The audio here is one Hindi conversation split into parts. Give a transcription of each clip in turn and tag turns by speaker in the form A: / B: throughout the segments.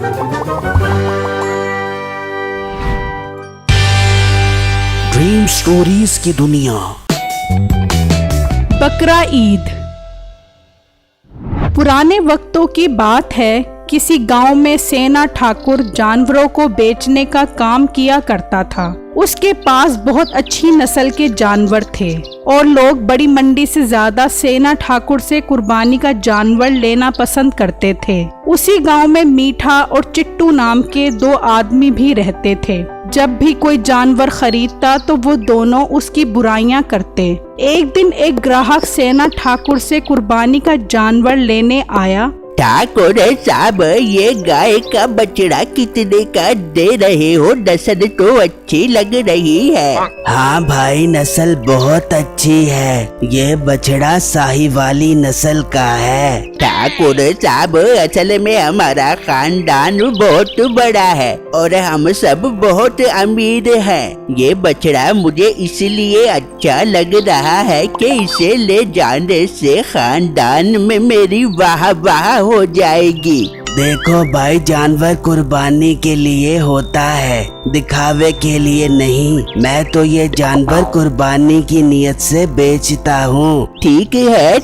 A: ड्रीम स्टोरीज की दुनिया।
B: बकरा ईद। पुराने वक्तों की बात है, किसी गांव में सेना ठाकुर जानवरों को बेचने का काम किया करता था। उसके पास बहुत अच्छी नस्ल के जानवर थे और लोग बड़ी मंडी से ज्यादा सेना ठाकुर से कुर्बानी का जानवर लेना पसंद करते थे। उसी गांव में मीठा और चिट्टू नाम के दो आदमी भी रहते थे। जब भी कोई जानवर खरीदता तो वो दोनों उसकी बुराइयां करते। एक दिन एक ग्राहक सेना ठाकुर से कुर्बानी का जानवर लेने आया।
C: ठाकुर साहब, ये गाय का बछड़ा कितने का दे रहे हो? नस्ल तो अच्छी लग रही है।
A: हाँ भाई, नस्ल बहुत अच्छी है। ये बछड़ा साहिवाली नस्ल का है।
C: ठाकुर साहब, असल में हमारा खानदान बहुत बड़ा है और हम सब बहुत अमीर हैं। ये बछड़ा मुझे इसलिए अच्छा लग रहा है कि इसे ले जाने से खानदान में मेरी वाह वाह हो जाएगी।
A: देखो भाई, जानवर कुर्बानी के लिए होता है, दिखावे के लिए नहीं। मैं तो ये जानवर कुर्बानी की नियत से बेचता हूँ।
C: ठीक है।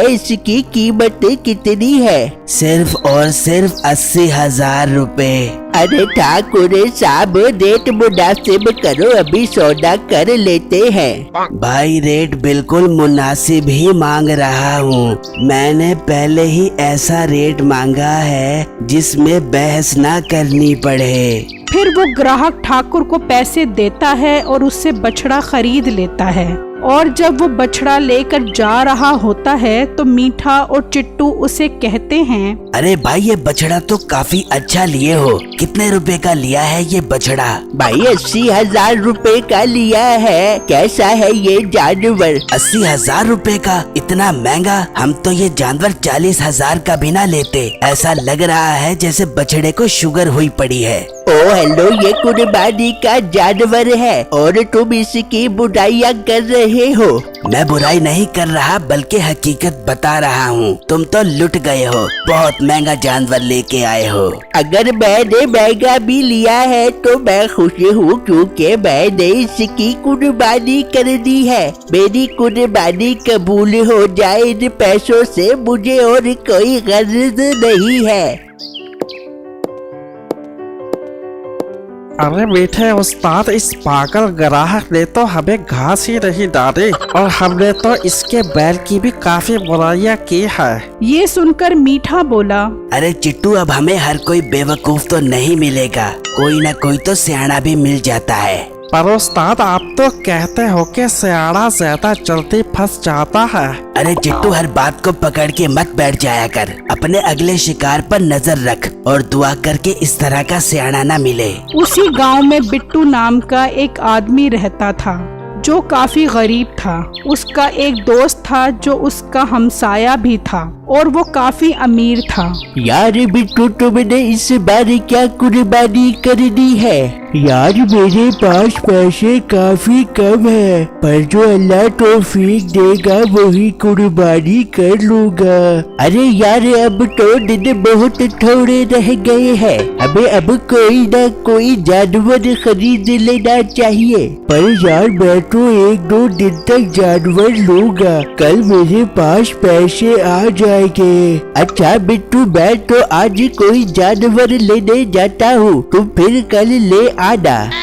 C: इसकी कीमत कितनी है?
A: सिर्फ और सिर्फ 80,000 रुपए।
C: अरे ठाकुर साहब, रेट मुनासिब करो, अभी सौदा कर लेते हैं।
A: भाई, रेट बिल्कुल मुनासिब ही मांग रहा हूँ। मैंने पहले ही ऐसा रेट मांगा है जिसमें बहस ना करनी पड़े।
B: फिर वो ग्राहक ठाकुर को पैसे देता है और उससे बछड़ा खरीद लेता है। और जब वो बछड़ा लेकर जा रहा होता है तो मीठा और चिट्टू उसे कहते हैं,
A: अरे भाई, ये बछड़ा तो काफी अच्छा लिए हो। कितने रुपए का लिया है ये बछड़ा?
C: भाई 80,000 रुपए का लिया है। कैसा है ये जानवर?
A: 80,000 रुपए का? इतना महंगा? हम तो ये जानवर 40,000 का भी ना लेते। ऐसा लग रहा है जैसे बछड़े को शुगर हुई पड़ी है।
C: ओ हेलो, ये कुर्बानी का जानवर है और तुम इसकी बुराइयां कर रहे हो।
A: मैं बुराई नहीं कर रहा, बल्कि हकीकत बता रहा हूँ। तुम तो लुट गए हो, बहुत महंगा जानवर लेके आए हो।
C: अगर मैंने महंगा भी लिया है तो मैं खुश हूँ, क्योंकि मैंने इसकी कुर्बानी कर दी है। मेरी कुर्बानी कबूल हो जाए, इन पैसों से मुझे और कोई गर्ज नहीं है।
D: अरे मीठे उस्ताद, इस पागल ग्राहक ने तो हमें घास ही नहीं डाली और हमने तो इसके बैल की भी काफी बुराइयां की है।
B: ये सुनकर मीठा बोला,
A: अरे चिट्टू, अब हमें हर कोई बेवकूफ तो नहीं मिलेगा, कोई ना कोई तो सियाना भी मिल जाता है।
D: पर उस्ताद, आप तो कहते हो कि सियाड़ा ज्यादा जल्दी फंस जाता है।
A: अरे चिट्टू, हर बात को पकड़ के मत बैठ जाया कर। अपने अगले शिकार पर नजर रख और दुआ करके इस तरह का सियाना न मिले।
B: उसी गांव में बिट्टू नाम का एक आदमी रहता था जो काफी गरीब था। उसका एक दोस्त था जो उसका हमसाया भी था और वो काफी अमीर था।
C: यार बिट्टू, तुमने इस बार क्या कुर्बानी कर दी है? यार मेरे पास पैसे काफी कम है, पर जो अल्लाह तौफीक देगा वही कुर्बानी कर लूंगा। अरे यार, अब तो दिन बहुत थोड़े रह गए हैं, हमें अब कोई ना कोई जानवर खरीद लेना चाहिए। पर यार, मैं तो 1-2 दिन तक जानवर लूंगा, कल मेरे पास पैसे आ जाएंगे। अच्छा बिट्टू, मैं तो आज कोई जानवर लेने जाता हूँ, तुम फिर कल ले आना।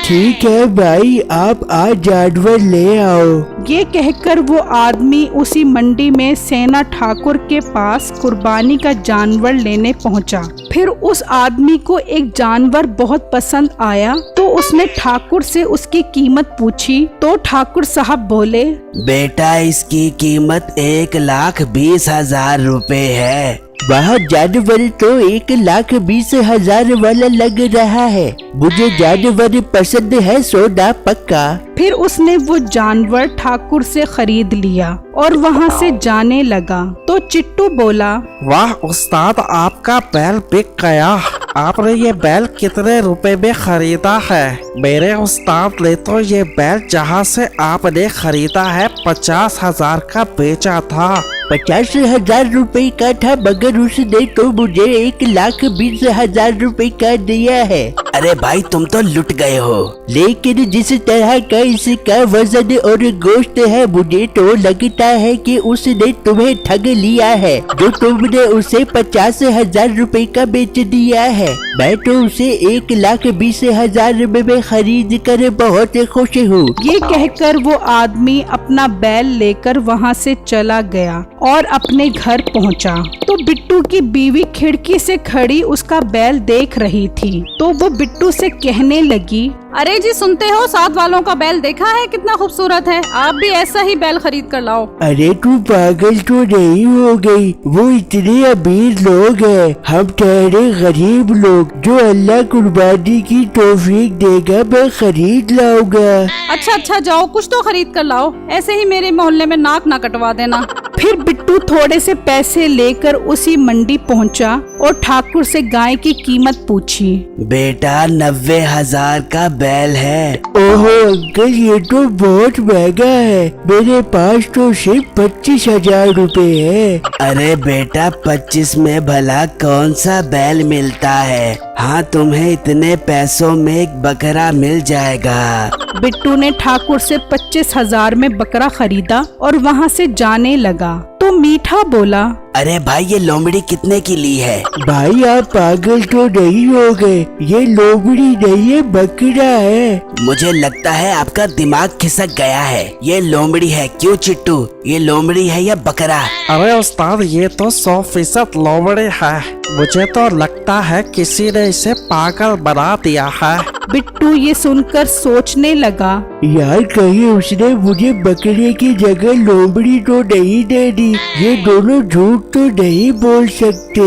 C: ठीक है भाई, आप आज जानवर ले आओ।
B: ये कहकर वो आदमी उसी मंडी में सेना ठाकुर के पास कुर्बानी का जानवर लेने पहुंचा। फिर उस आदमी को एक जानवर बहुत पसंद आया तो उसने ठाकुर से उसकी कीमत पूछी। तो ठाकुर साहब बोले,
A: बेटा, इसकी कीमत 1,20,000 रुपए है।
C: वह जानवर तो 1,20,000 वाला लग रहा है। मुझे जानवर पसंद है, सोना पक्का।
B: फिर उसने वो जानवर ठाकुर से खरीद लिया और वहाँ से जाने लगा। तो चिट्टू बोला,
D: वाह उस्ताद, आपका बैल बिक गया। आपने ये बैल कितने रुपए में खरीदा है? मेरे उस्ताद ने तो ये बैल जहाँ से आपने खरीदा है 50,000 का बेचा था।
C: 50,000 रुपए का था, मगर उसने तो मुझे 1,20,000 रुपए का दिया है।
A: अरे भाई तुम तो लुट गए हो।
C: लेकिन जिस तरह का इसका वजन और गोश्त है, मुझे तो लगता है कि उसने तुम्हें ठग लिया है, जो तुमने उसे 50,000 रुपए का बेच दिया है। मैं तो उसे 1,20,000 रुपए में खरीद कर बहुत खुश हूँ।
B: ये कहकर वो आदमी अपना बैल लेकर वहाँ से चला गया और अपने घर पहुँचा। तो बिट्टू की बीवी खिड़की से खड़ी उसका बैल देख रही थी, तो वो बिट्टू से कहने लगी,
E: अरे जी सुनते हो, साथ वालों का बैल देखा है कितना खूबसूरत है, आप भी ऐसा ही बैल खरीद कर लाओ।
C: अरे तू पागल तो नहीं हो गई? वो इतने अमीर लोग हैं, हम ठहरे गरीब लोग। जो अल्लाह कुर्बानी की तौफीक देगा मैं खरीद लाऊंगा।
E: अच्छा जाओ, कुछ तो खरीद कर लाओ, ऐसे ही मेरे मोहल्ले में नाक ना कटवा देना।
B: फिर बिट्टू थोड़े से पैसे लेकर उसी मंडी पहुंचा और ठाकुर से गाय की कीमत पूछी।
A: बेटा 90,000 का बैल है।
C: ओहो अंकल, ये तो बहुत महंगा है, मेरे पास तो सिर्फ 25,000 रुपए है।
A: अरे बेटा 25 में भला कौन सा बैल मिलता है? हाँ तुम्हें इतने पैसों में एक बकरा मिल जाएगा।
B: बिट्टू ने ठाकुर से 25,000 में बकरा खरीदा और वहाँ से जाने लगा। तो मीठा बोला,
A: अरे भाई ये लोमड़ी कितने की ली है?
C: भाई आप पागल तो नहीं हो गए? ये लोमड़ी नहीं है, बकरा है।
A: मुझे लगता है आपका दिमाग खिसक गया है। ये लोमड़ी है। क्यों चिट्टू, ये लोमड़ी है या बकरा?
D: अरे उस्ताद, ये तो 100% लोमड़ी है। मुझे तो लगता है किसी ने इसे पागल बना दिया है।
B: बिट्टू ये सुनकर सोचने लगा,
C: यार कहीं उसने मुझे बकरे की जगह लोमड़ी तो नहीं दे दी। ये दोनों झूठ तो नहीं बोल सकते,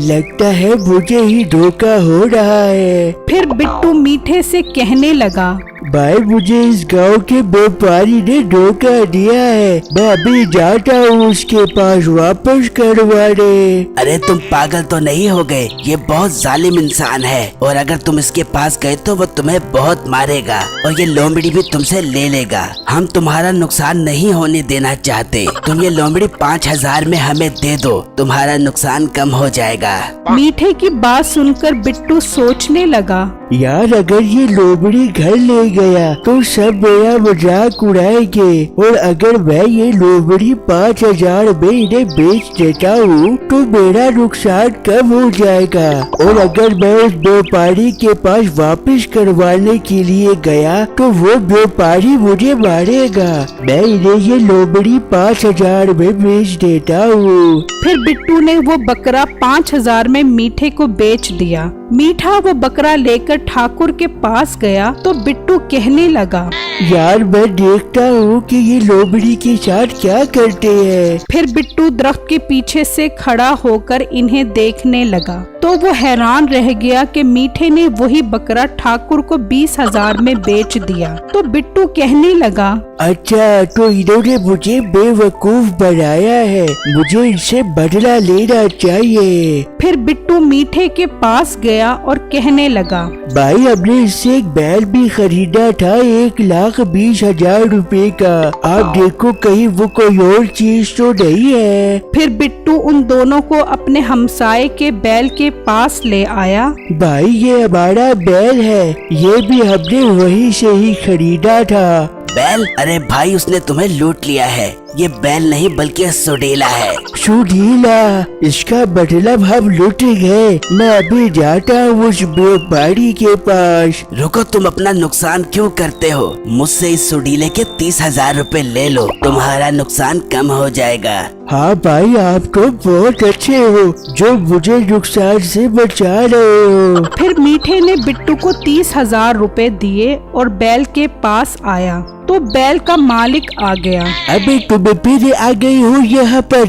C: लगता है मुझे ही धोखा हो रहा है।
B: फिर बिट्टू मीठे से कहने लगा,
C: भाई मुझे इस गांव के व्यापारी ने धोखा दिया है, मैं अभी जाता हूँ उसके पास वापस करवाने।
A: अरे तुम पागल तो नहीं हो गए? ये बहुत जालिम इंसान है और अगर तुम इसके पास गए तो वो तुम्हें बहुत मारेगा और ये लोमड़ी भी तुमसे ले लेगा। हम तुम्हारा नुकसान नहीं होने देना चाहते। तुम ये लोमड़ी 5,000 में हमें दे दो, तुम्हारा नुकसान कम हो जाएगा।
B: मीठे की बात सुनकर बिट्टू सोचने लगा,
C: यार अगर ये लोमड़ी घर ले गया तो सब मेरा मजाक उड़ाएंगे, और अगर मैं ये लोमड़ी 5,000 में इन्हें बेच देता हूँ तो मेरा नुकसान कम हो जाएगा। और अगर मैं उस व्यापारी के पास वापस करवाने के लिए गया तो वो व्यापारी मुझे मारेगा। मैं इन्हें ये लोमड़ी 5,000 में बेच देता हूँ।
B: फिर बिट्टू ने वो बकरा 5,000 में मीठे को बेच दिया। मीठा वो बकरा लेकर ठाकुर के पास गया तो बिट्टू कहने लगा,
C: यार मैं देखता हूँ कि ये लोमड़ी के साथ क्या करते हैं।
B: फिर बिट्टू दरख्त के पीछे से खड़ा होकर इन्हें देखने लगा तो वो हैरान रह गया कि मीठे ने वही बकरा ठाकुर को 20,000 में बेच दिया। तो बिट्टू कहने लगा,
C: अच्छा तो इन्होंने मुझे बेवकूफ बनाया है, मुझे इनसे बदला लेना चाहिए।
B: फिर बिट्टू मीठे के पास गया और कहने लगा,
C: भाई हमने इससे एक बैल भी खरीदा था 1,20,000 रुपए का। आप देखो कहीं वो कोई और चीज तो नहीं है।
B: फिर बिट्टू उन दोनों को अपने हमसाये के बैल के पास ले आया।
C: भाई ये हमारा बैल है, ये भी हमने वहीं से ही खरीदा था।
A: बैल? अरे भाई उसने तुम्हें लूट लिया है। ये बैल नहीं बल्कि सुडीला है।
C: सुडीला? इसका मतलब हम लुट गए। मैं अभी जाता हूँ उस व्यापारी के पास।
A: रुको, तुम अपना नुकसान क्यों करते हो? मुझसे इस सुडीले के 30,000 रुपए ले लो, तुम्हारा नुकसान कम हो जाएगा।
C: हाँ भाई आप तो बहुत अच्छे हो जो मुझे नुकसान से बचा रहे हो।
B: फिर मीठे ने बिट्टू को 30,000 रुपए दिए और बैल के पास आया तो बैल का मालिक आ गया।
C: अबे तुम फिर आ गई हो यहाँ पर?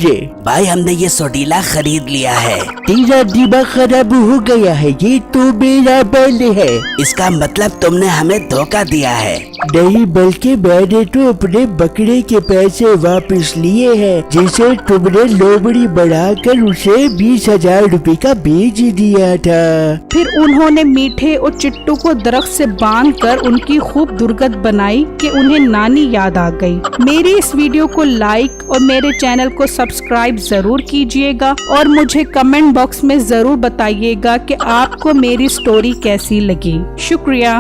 A: भाई हमने ये सुडीला खरीद लिया है।
C: तेरा दिमाग खराब हो गया है, ये तो मेरा बैल है।
A: इसका मतलब तुमने हमें धोखा दिया है।
C: नहीं, बल्कि मैंने तो अपने बकरे के पैसे वापस लिए हैं, जिसे तुमने लोमड़ी बढ़ाकर उसे 20,000 रुपए का बेच दिया था।
B: फिर उन्होंने मीठे और चिट्टू को दरख्त से बांधकर उनकी खूब दुर्गत बनाई कि उन्हें नानी याद आ गई। मेरी इस वीडियो को लाइक और मेरे चैनल को सब्सक्राइब जरूर कीजिएगा और मुझे कमेंट बॉक्स में जरूर बताइएगा कि आपको मेरी स्टोरी कैसी लगी। शुक्रिया।